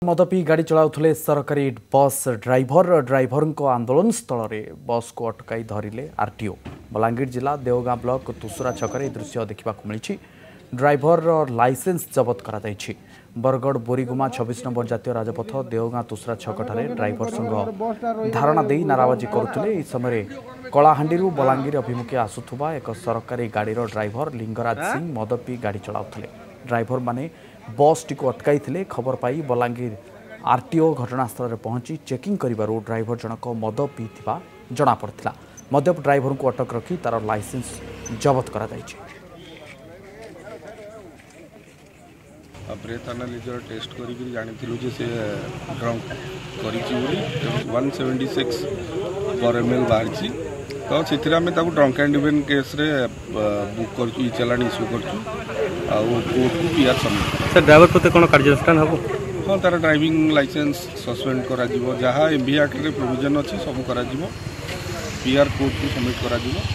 मद पी गाड़ी चलाउथले सरकारी बस ड्राइभर आंदोलन स्थल में बस को अटकाई धरिले आरटीओ। बलांगीर जिला देवगां ब्लॉक तुसुरा छकरे दृश्य देखा मिली। ड्राइभर लाइसेंस जबत करा जायछि। बरगढ़ बोरीगुमा 26 नंबर जातीय राजपथ देवगां तुसुरा छकठारे ड्राइभर संघ धारणा दे नाराबाजी करुले। इस समय कलाहांडी बलांगीर अभिमुखे आसुथुबा एक सरकारी गाड़ीर ड्राइभर लिंगराज सिंह मद पी गाड़ी चलाउथले। ड्राइभर माने बस टी को अटकाई थिले। खबर पाई बलांगीर आरटीओ घटनास्थल में पहुंची चेकिंग करिबारु ड्राइभर जनक मद पीथिबा जणा पड़थिला। मद्यप ड्राइभर को अटक रखी तार लाइसेंस जबत करा जायछि। ब्रेथ एनालिजर टेस्ट करी जानिथिलु जे से ड्रंक करिछि बोली 176 पर एमएल बाहरछि। तो सिथिरा में ताकू ड्रंक एंड इवेन केस रे बुक करछु चालान इश्यू करछु आ कोर्ट को पीआर सबमिट। सर ड्राइवर प्रति कोन कार्यानुष्ठान हबो? हां तार ड्राइविंग लाइसेंस सस्पेंड करा जिवो। जहा एमबी एक्ट रे प्रोविजन अछि सब करा जिवो। पीआर कोर्ट को सबमिट करा जिवो।